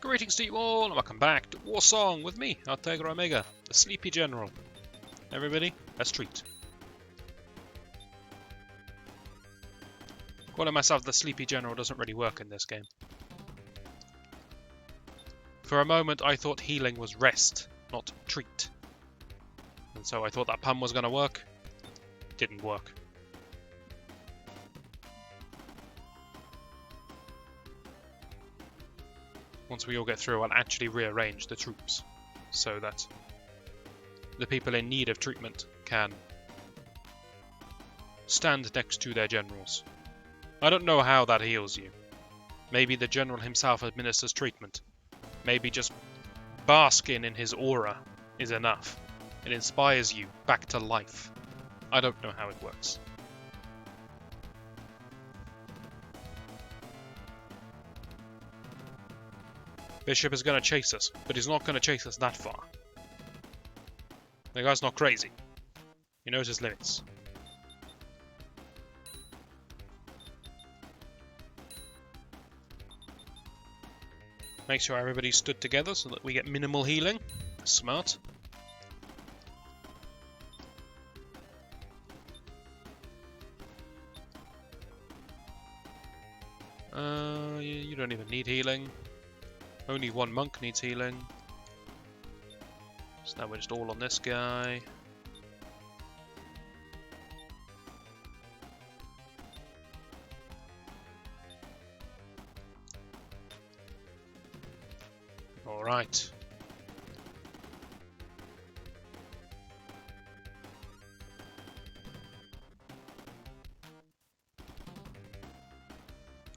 Greetings to you all, and welcome back to Warsong with me, Artegra Omega, the Sleepy General. Everybody, let's treat. Calling myself the Sleepy General doesn't really work in this game. For a moment I thought healing was rest, not treat. And so I thought that pun was going to work. Didn't work. Once we all get through, I'll actually rearrange the troops so that the people in need of treatment can stand next to their generals. I don't know how that heals you. Maybe the general himself administers treatment. Maybe just basking in his aura is enough. It inspires you back to life. I don't know how it works. Bishop is going to chase us, but he's not going to chase us that far. The guy's not crazy. He knows his limits. Make sure everybody's stood together so that we get minimal healing. Smart. You don't even need healing. Only one monk needs healing. So now we're just all on this guy. Alright.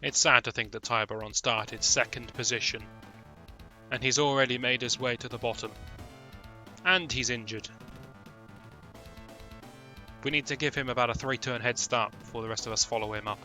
It's sad to think that Tiberon started second position. And he's already made his way to the bottom. And he's injured. We need to give him about a 3-turn head start before the rest of us follow him up.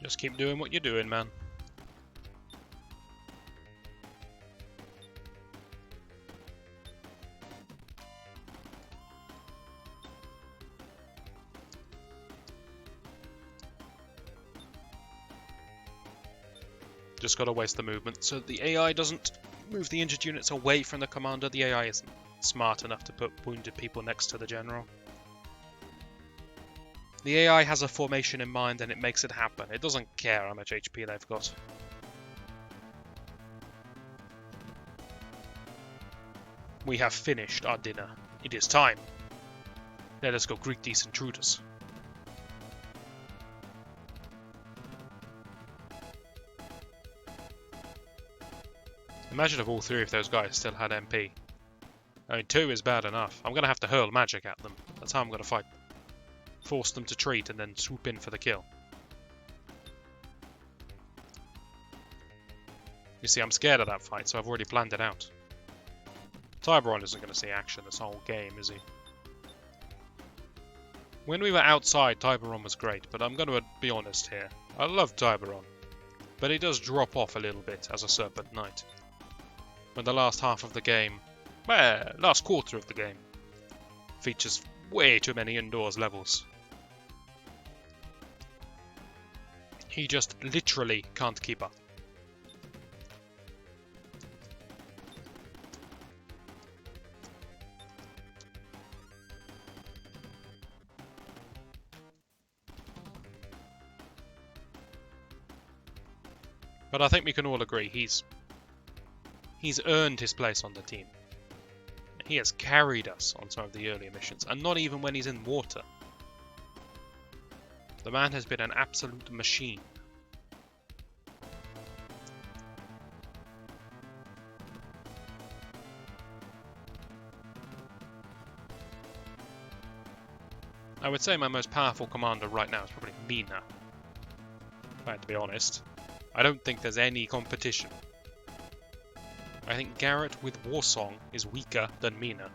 Just keep doing what you're doing, man. Just gotta waste the movement so the AI doesn't move the injured units away from the commander. The AI isn't smart enough to put wounded people next to the general. The AI has a formation in mind and it makes it happen. It doesn't care how much HP they've got. We have finished our dinner. It is time. Let us go greet these intruders. Imagine if all three of those guys still had MP. I mean, 2 is bad enough. I'm going to have to hurl magic at them. That's how I'm going to fight. Force them to treat and then swoop in for the kill. You see, I'm scared of that fight, so I've already planned it out. Tiberon isn't going to see action this whole game, is he? When we were outside, Tiberon was great, but I'm going to be honest here. I love Tiberon, but he does drop off a little bit as a Serpent Knight. When the last half of the game, well, last quarter of the game, features way too many indoors levels. He just literally can't keep up. But I think we can all agree he's earned his place on the team. He has carried us on some of the earlier missions, and not even when he's in water. The man has been an absolute machine. I would say my most powerful commander right now is probably Mina. If I had to be honest. I don't think there's any competition. I think Garrett with Warsong is weaker than Mina.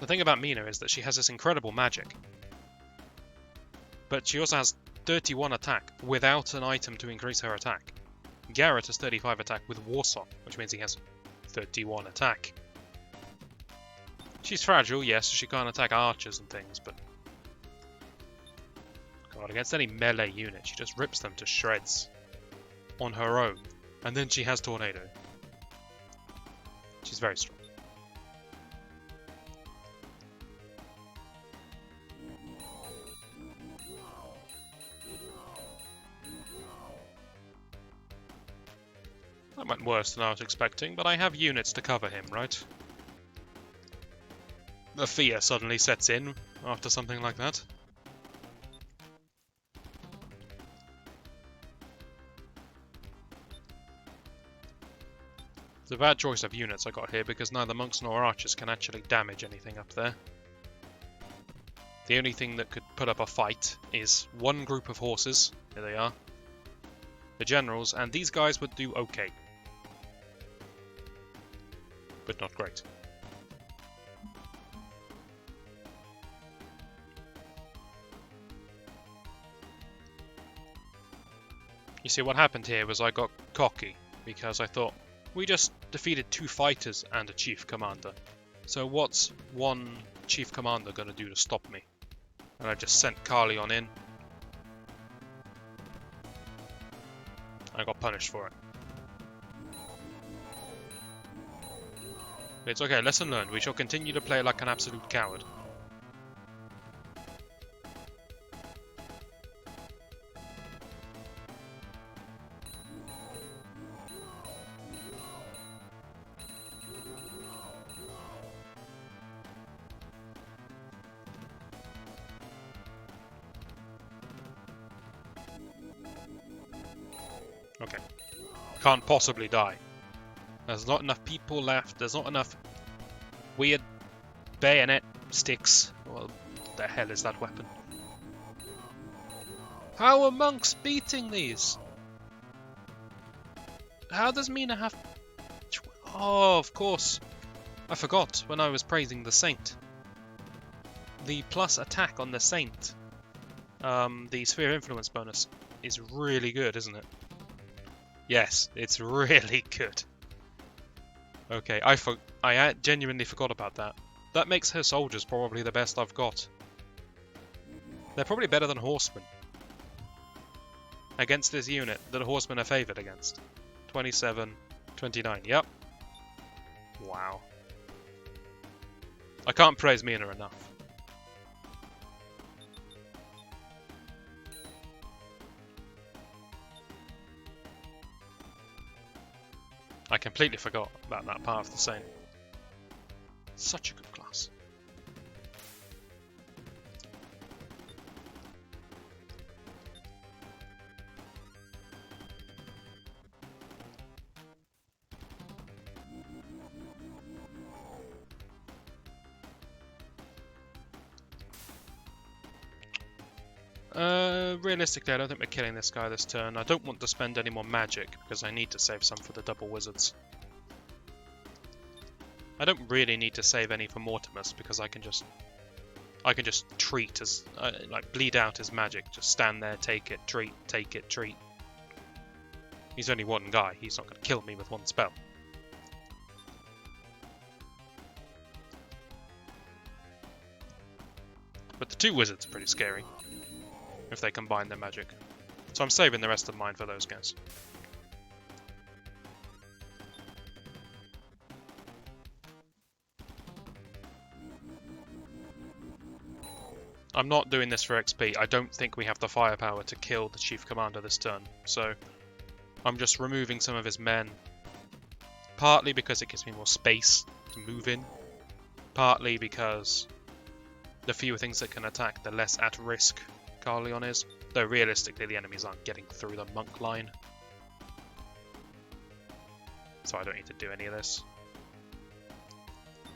The thing about Mina is that she has this incredible magic, but she also has 31 attack without an item to increase her attack. Garrett has 35 attack with Warsong, which means he has 31 attack. She's fragile, yes, so she can't attack archers and things, but God, against any melee unit, she just rips them to shreds on her own. And then she has Tornado. She's very strong. That went worse than I was expecting, but I have units to cover him, right? The fear suddenly sets in after something like that. It's a bad choice of units I got here because neither monks nor archers can actually damage anything up there. The only thing that could put up a fight is one group of horses. Here they are. The generals, and these guys would do okay. But not great. You see, what happened here was I got cocky because I thought, we just defeated 2 fighters and a chief commander. So what's one chief commander going to do to stop me? And I just sent Carleon in. I got punished for it. It's okay, lesson learned. We shall continue to play like an absolute coward. Okay. Can't possibly die. There's not enough people left. There's not enough weird bayonet sticks. Well, what the hell is that weapon? How are monks beating these? How does Mina have... Oh, of course. I forgot when I was praising the Saint. The plus attack on the Saint, the Sphere Influence bonus, is really good, isn't it? Yes, it's really good. Okay, I genuinely forgot about that. That makes her soldiers probably the best I've got. They're probably better than horsemen. Against this unit that horsemen are favoured against. 27, 29, yep. Wow. I can't praise Mina enough. I completely forgot about that part of the Saint. Such a good class. Realistically, I don't think we're killing this guy this turn. I don't want to spend any more magic because I need to save some for the double wizards. I don't really need to save any for Mortimus because I can just treat as like bleed out his magic. Just stand there, take it, treat, take it, treat. He's only one guy. He's not going to kill me with one spell. But the 2 wizards are pretty scary if they combine their magic. So I'm saving the rest of mine for those guys. I'm not doing this for XP. I don't think we have the firepower to kill the Chief Commander this turn. So I'm just removing some of his men. Partly because it gives me more space to move in. Partly because the fewer things that can attack, the less at risk Carleon is. Though realistically the enemies aren't getting through the monk line. So I don't need to do any of this.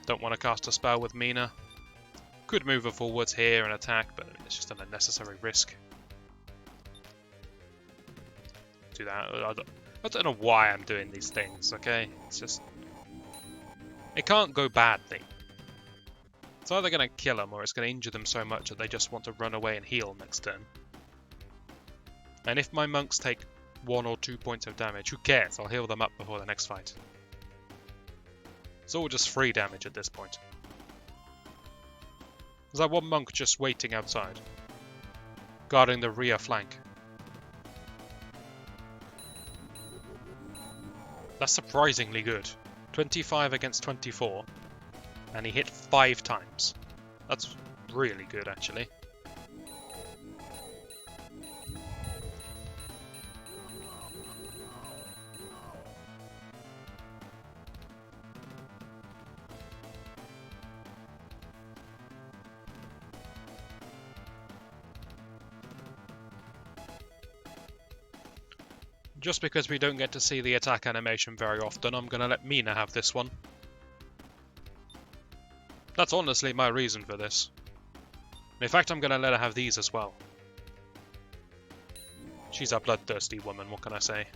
Don't want to cast a spell with Mina. Could move her forwards here and attack, but it's just an unnecessary risk. Do that. I don't know why I'm doing these things, okay? It's just... It can't go badly. It's either going to kill them or it's going to injure them so much that they just want to run away and heal next turn. And if my monks take 1 or 2 points of damage, who cares? I'll heal them up before the next fight. It's all just free damage at this point. There's that one monk just waiting outside, guarding the rear flank. That's surprisingly good. 25 against 24, and he hit 5 times. That's really good, actually. Just because we don't get to see the attack animation very often, I'm going to let Mina have this one. That's honestly my reason for this. In fact, I'm going to let her have these as well. She's a bloodthirsty woman, what can I say?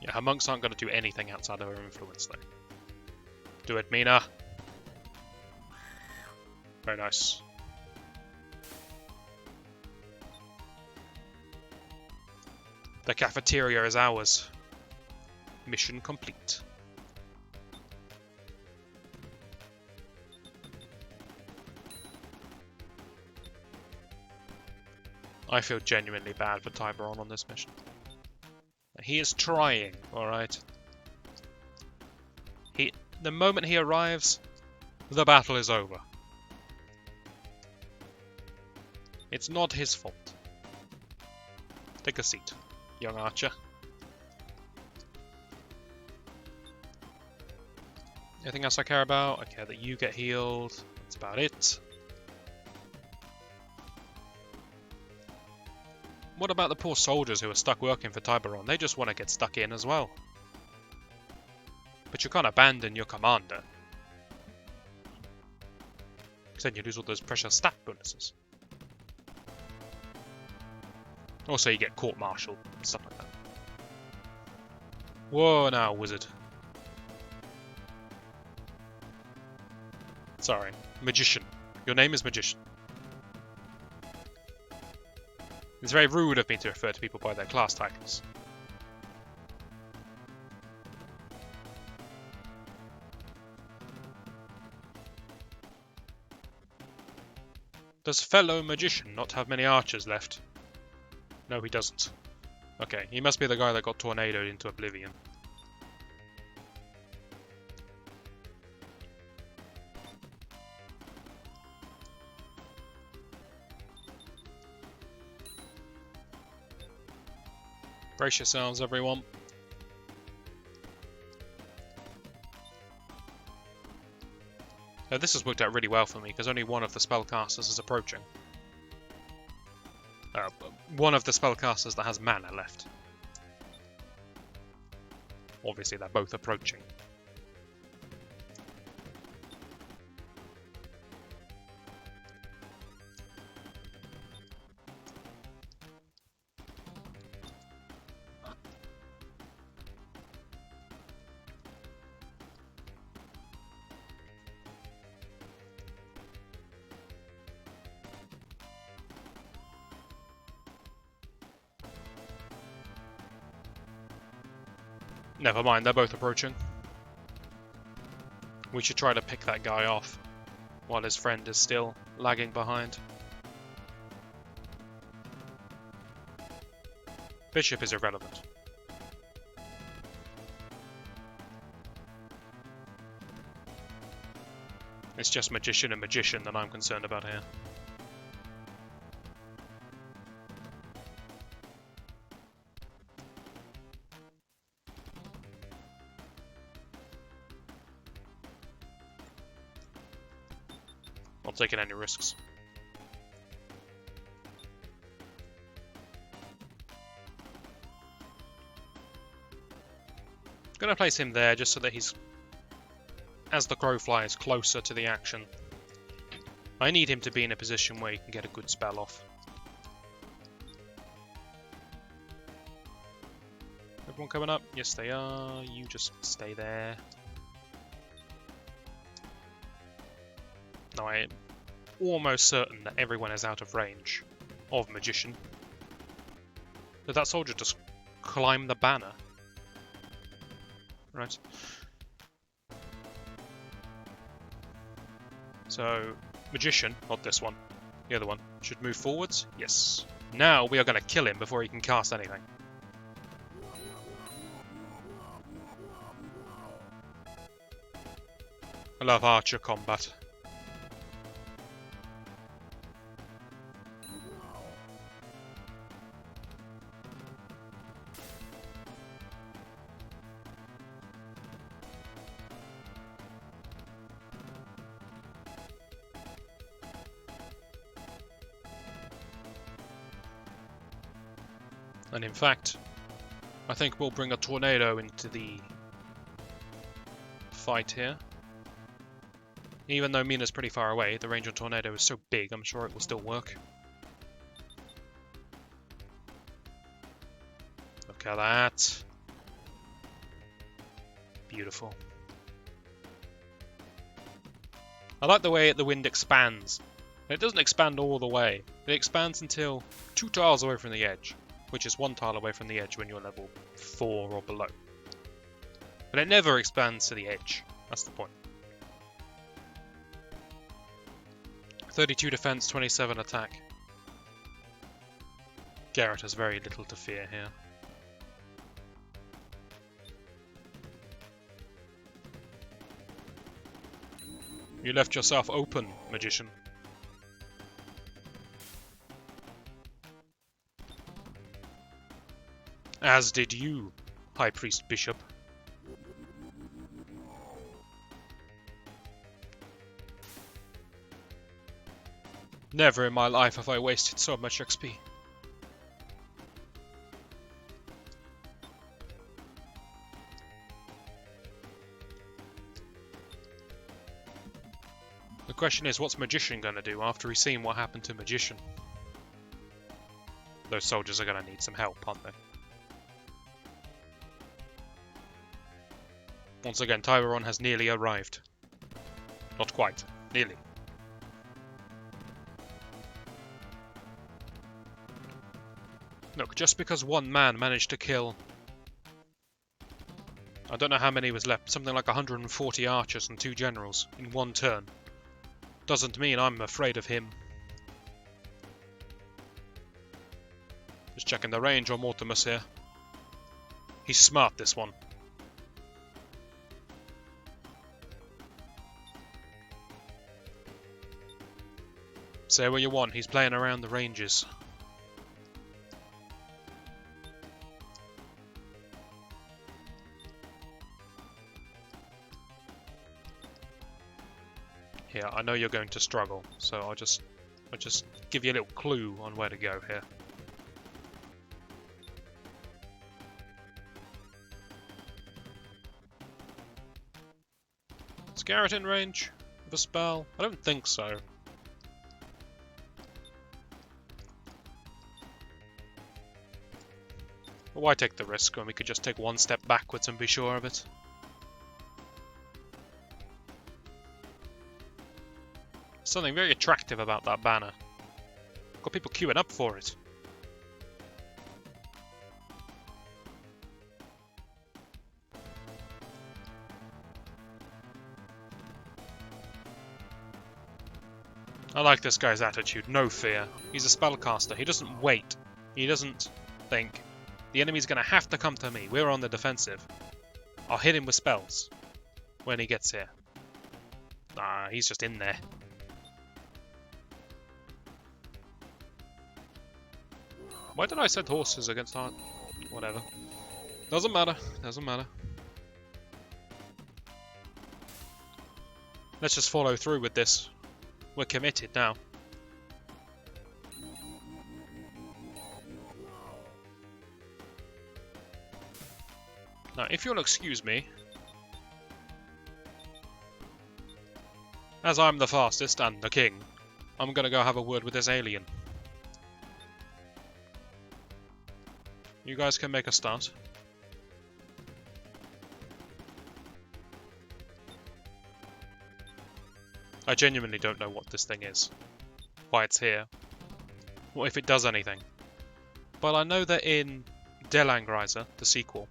Yeah, her monks aren't going to do anything outside of her influence, though. Do it, Mina! Very nice. The cafeteria is ours. Mission complete. I feel genuinely bad for Tiberon on this mission. He is trying, alright? The moment he arrives, the battle is over. It's not his fault. Take a seat, young archer. Anything else I care about? I care that you get healed. That's about it. What about the poor soldiers who are stuck working for Tiberon? They just want to get stuck in as well. But you can't abandon your commander. Because then you lose all those precious stat bonuses. Also, you get court-martialed and stuff like that. Whoa, now, wizard. Sorry, magician. Your name is magician. It's very rude of me to refer to people by their class titles. Does fellow magician not have many archers left? No, he doesn't. Okay, he must be the guy that got tornadoed into oblivion. Brace yourselves, everyone. Now, this has worked out really well for me, because only one of the spellcasters is approaching. One of the spellcasters that has mana left. Obviously, they're both approaching. Never mind, they're both approaching. We should try to pick that guy off while his friend is still lagging behind. Bishop is irrelevant. It's just magician and magician that I'm concerned about here. Not taking any risks. Gonna place him there just so that he's, as the crow flies, closer to the action. I need him to be in a position where he can get a good spell off. Everyone coming up? Yes, they are. You just stay there. No, I am almost certain that everyone is out of range of Magician. Did that soldier just climb the banner? Right. So, Magician, not this one, the other one, should move forwards. Yes. Now we are going to kill him before he can cast anything. I love archer combat. And in fact, I think we'll bring a tornado into the fight here. Even though Mina's pretty far away, the range of tornado is so big, I'm sure it will still work. Look at that. Beautiful. I like the way the wind expands. It doesn't expand all the way. It expands until 2 tiles away from the edge, which is 1 tile away from the edge when you're level 4 or below. But it never expands to the edge. That's the point. 32 defense, 27 attack. Garrett has very little to fear here. You left yourself open, Magician. As did you, High Priest Bishop. Never in my life have I wasted so much XP. The question is, what's Magician gonna do after he's seen what happened to Magician? Those soldiers are gonna need some help, aren't they? Once again, Tyberon has nearly arrived. Not quite. Nearly. Look, just because one man managed to kill... I don't know how many was left, something like 140 archers and 2 generals in one turn. Doesn't mean I'm afraid of him. Just checking the range on Mortimus here. He's smart, this one. Say what you want, he's playing around the ranges. Here, I know you're going to struggle, so I'll just give you a little clue on where to go here. Is Garrett in range of a spell? I don't think so. But why take the risk when we could just take one step backwards and be sure of it? Something very attractive about that banner. Got people queuing up for it. I like this guy's attitude, no fear. He's a spellcaster, he doesn't wait. He doesn't think, the enemy's gonna have to come to me, we're on the defensive. I'll hit him with spells when he gets here. Nah, he's just in there. Why did I send horses against our... Whatever. Doesn't matter. Doesn't matter. Let's just follow through with this. We're committed now. Now, if you'll excuse me... As I'm the fastest and the king, I'm gonna go have a word with this alien. You guys can make a start. I genuinely don't know what this thing is. Why it's here. What if it does anything. But I know that in Der Langreiser, the sequel,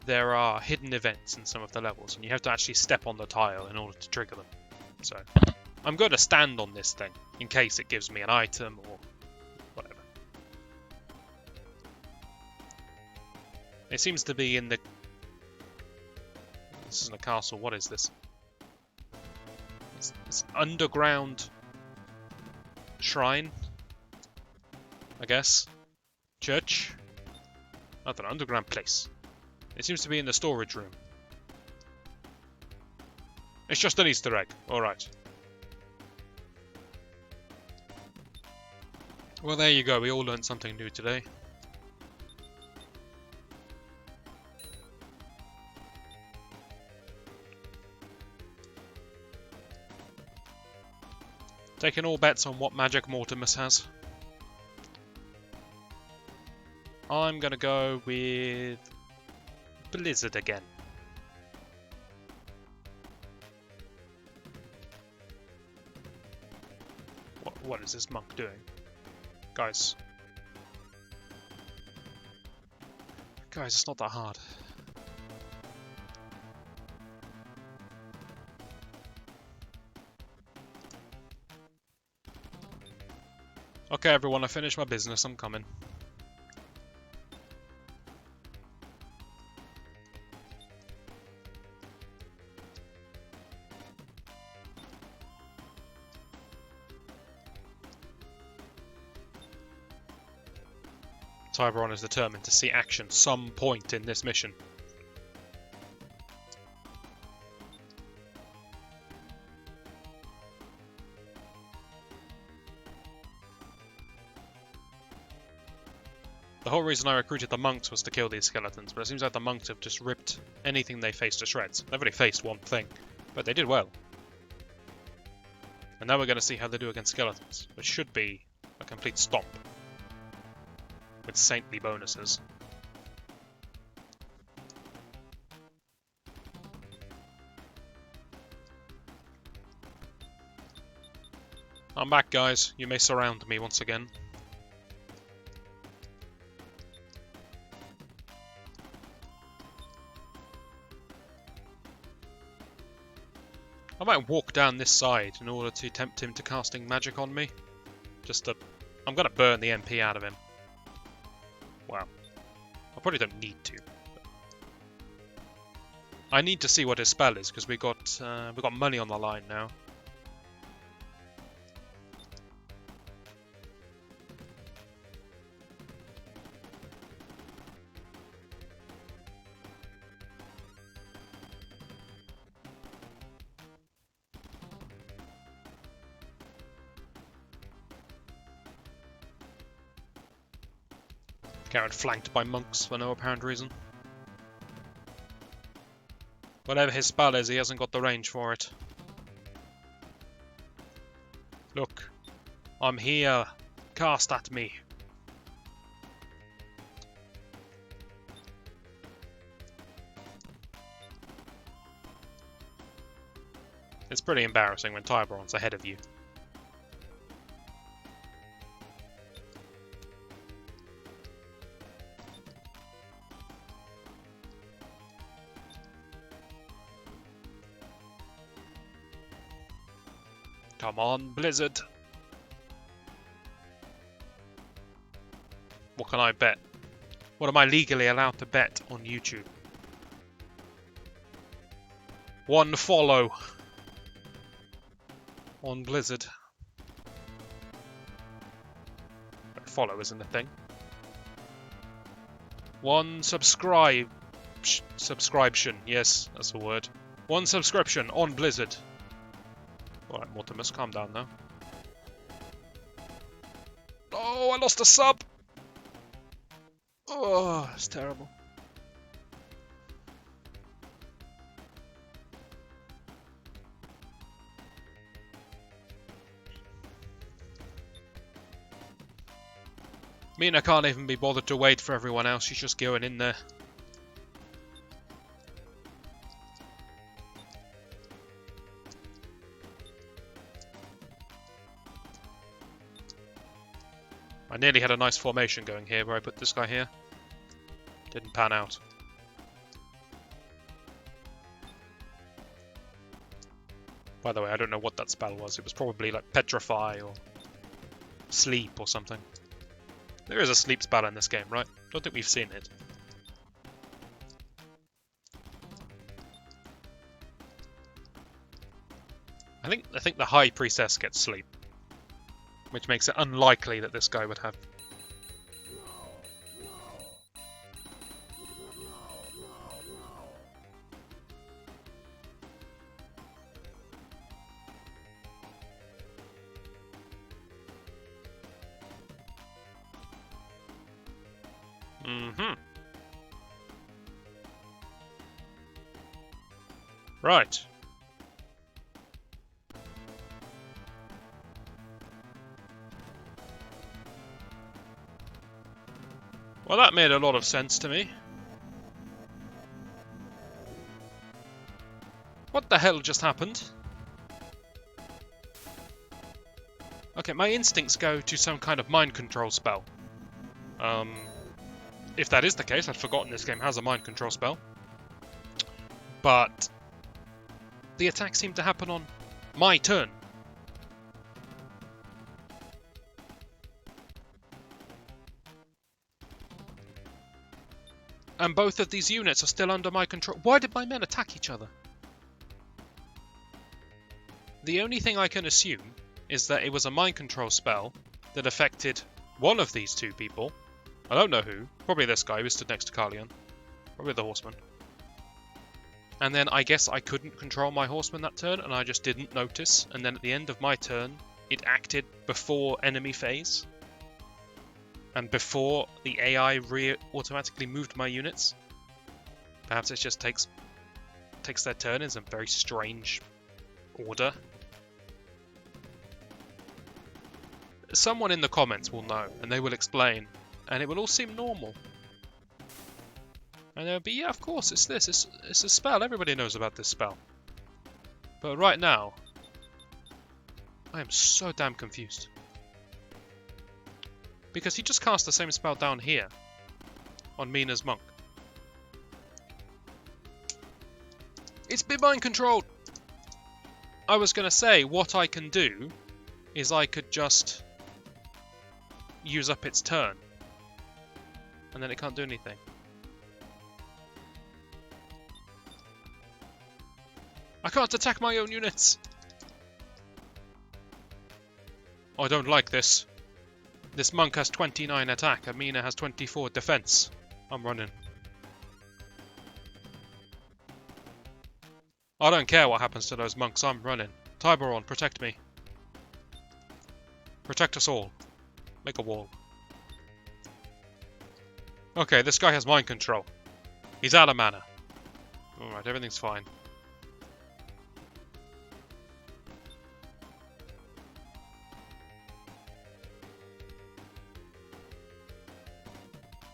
there are hidden events in some of the levels, and you have to actually step on the tile in order to trigger them. So, I'm going to stand on this thing, in case it gives me an item or whatever. It seems to be in the... This isn't a castle, what is this? It's an underground shrine, I guess. Church? Not an underground place. It seems to be in the storage room. It's just an Easter egg. Alright. Well, there you go. We all learned something new today. Taking all bets on what magic Mortimus has. I'm gonna go with Blizzard again. What is this monk doing? Guys, it's not that hard. Okay, everyone, I finished my business. I'm coming. Tiberon is determined to see action some point in this mission. The whole reason I recruited the monks was to kill these skeletons, but it seems like the monks have just ripped anything they faced to shreds. They've only faced one thing, but they did well. And now we're going to see how they do against skeletons, which should be a complete stomp. With saintly bonuses. I'm back, guys. You may surround me once again. I might walk down this side in order to tempt him to casting magic on me. I'm gonna burn the MP out of him. Wow. I probably don't need to. I need to see what his spell is, because we got money on the line now. Garrett flanked by monks for no apparent reason. Whatever his spell is, he hasn't got the range for it. Look, I'm here. Cast at me. It's pretty embarrassing when Tiberon's ahead of you. Come on, Blizzard. What can I bet? What am I legally allowed to bet on YouTube? One follow on Blizzard. Follow isn't a thing. One subscription. Yes, that's the word. One subscription on Blizzard. Alright, Mortimus, calm down now. Oh, I lost a sub! Oh, that's terrible. Mina can't even be bothered to wait for everyone else, she's just going in there. I nearly had a nice formation going here where I put this guy here. Didn't pan out. By the way, I don't know what that spell was. It was probably like Petrify or Sleep or something. There is a sleep spell in this game, right? Don't think we've seen it. I think the High Priestess gets sleep, which makes it unlikely that this guy would have. Right. Well, that made a lot of sense to me. What the hell just happened? Okay, my instincts go to some kind of mind control spell. If that is the case, I'd forgotten this game has a mind control spell. But the attack seemed to happen on my turn. And both of these units are still under my control. Why did my men attack each other? The only thing I can assume is that it was a mind control spell that affected one of these two people. I don't know who. Probably this guy who stood next to Carleon. Probably the horseman. And then I guess I couldn't control my horseman that turn, and I just didn't notice. And then at the end of my turn, it acted before enemy phase. And before the AI automatically moved my units. Perhaps it just takes their turn in some very strange order. Someone in the comments will know, and they will explain, and it will all seem normal. And they'll be, yeah, of course, it's this. It's a spell. Everybody knows about this spell. But right now, I am so damn confused. Because he just cast the same spell down here on Mina's monk. It's been mind controlled! I was going to say, what I can do is I could just use up its turn. And then it can't do anything. I can't attack my own units! I don't like this. This monk has 29 attack, and Mina has 24 defense. I'm running. I don't care what happens to those monks, I'm running. Tiberon, protect me. Protect us all. Make a wall. Okay, this guy has mind control. He's out of mana. Alright, everything's fine.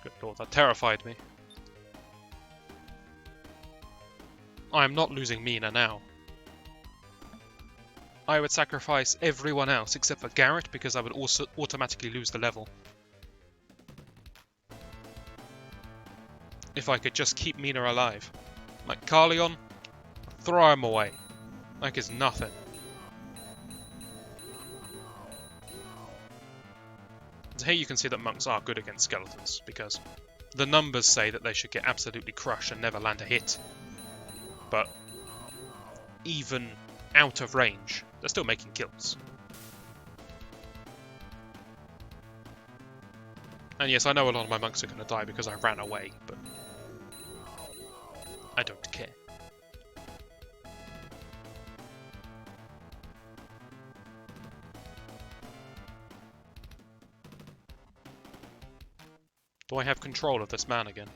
Good lord, that terrified me. I am not losing Mina now. I would sacrifice everyone else except for Garrett because I would also automatically lose the level. If I could just keep Mina alive. Like Carleon, throw him away. Like it's nothing. So here you can see that monks are good against skeletons because the numbers say that they should get absolutely crushed and never land a hit. But even out of range, they're still making kills. And yes, I know a lot of my monks are going to die because I ran away, but I don't care. Do I have control of this man again?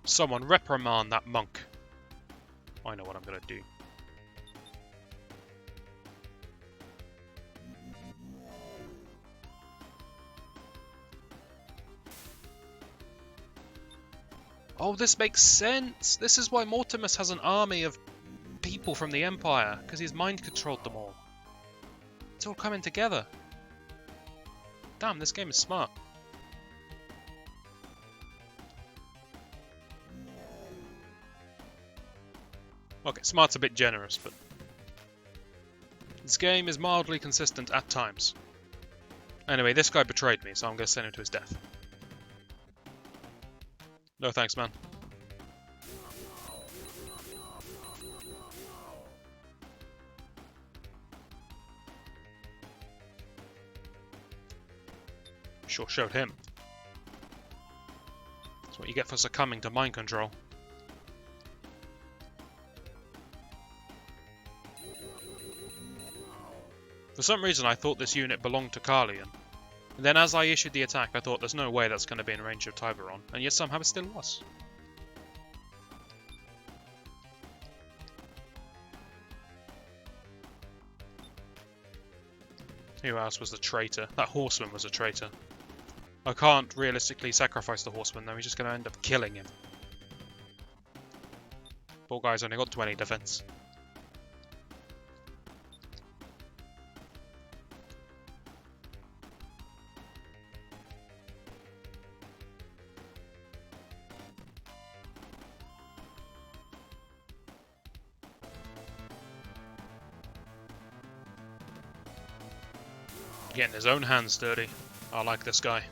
Someone reprimand that monk. I know what I'm going to do. Oh, this makes sense! This is why Mortimus has an army of people from the Empire, because he's mind-controlled them all. It's all coming together. Damn, this game is smart. Okay, smart's a bit generous, but this game is mildly consistent at times. Anyway, this guy betrayed me, so I'm going to send him to his death. No thanks, man. Sure showed him. That's what you get for succumbing to mind control. For some reason I thought this unit belonged to Carlian. And then as I issued the attack I thought there's no way that's going to be in range of Tiberon, and yet somehow it still was. Who else was the traitor? That horseman was a traitor. I can't realistically sacrifice the horseman though, he's just going to end up killing him. Poor guy's only got 20 defense. Getting his own hands dirty. I like this guy.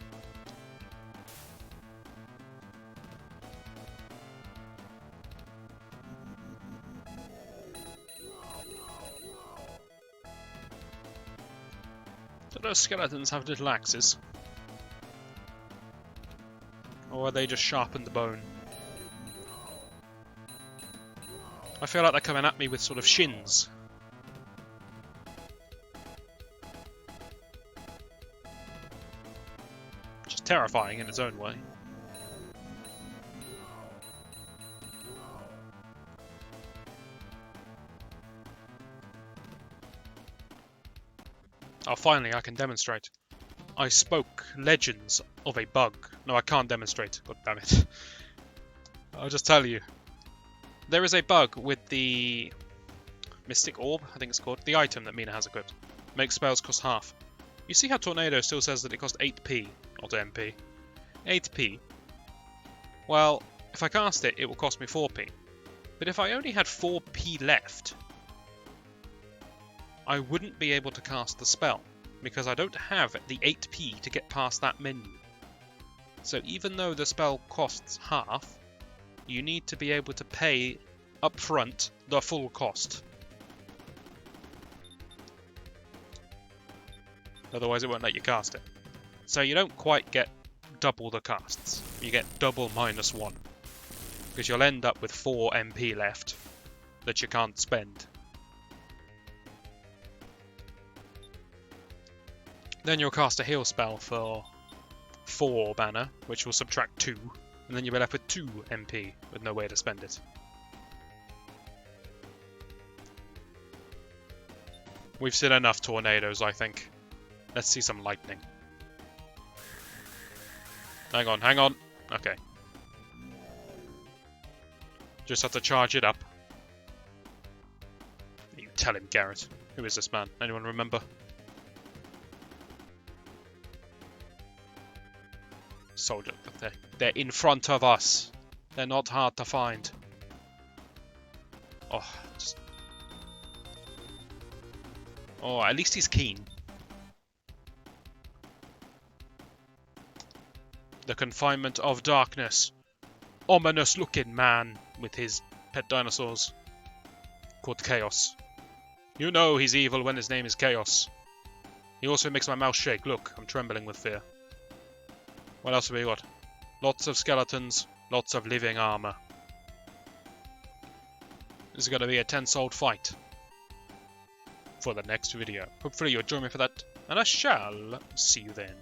Do those skeletons have little axes? Or are they just sharpened the bone? I feel like they're coming at me with sort of shins. Terrifying in its own way. Oh, finally I can demonstrate. I spoke legends of a bug. No, I can't demonstrate. God damn it. I'll just tell you. There is a bug with the Mystic Orb, I think it's called. The item that Mina has equipped. Makes spells cost half. You see how Tornado still says that it cost 8p, not MP. 8p. Well, if I cast it, it will cost me 4p. But if I only had 4p left, I wouldn't be able to cast the spell, because I don't have the 8p to get past that menu. So even though the spell costs half, you need to be able to pay upfront the full cost. Otherwise it won't let you cast it. So you don't quite get double the casts. You get double -1. Because you'll end up with 4 MP left that you can't spend. Then you'll cast a heal spell for 4 mana, which will subtract 2. And then you'll be left with 2 MP with no way to spend it. We've seen enough tornadoes, I think. Let's see some lightning. Hang on, hang on. Okay. Just have to charge it up. You tell him, Garrett. Who is this man? Anyone remember? Soldier. They're in front of us. They're not hard to find. Oh, just... Oh, at least he's keen. The confinement of darkness. Ominous looking man with his pet dinosaurs. Called Chaos. You know he's evil when his name is Chaos. He also makes my mouth shake. Look, I'm trembling with fear. What else have we got? Lots of skeletons. Lots of living armor. This is going to be a tense-old fight. For the next video. Hopefully you'll join me for that. And I shall see you then.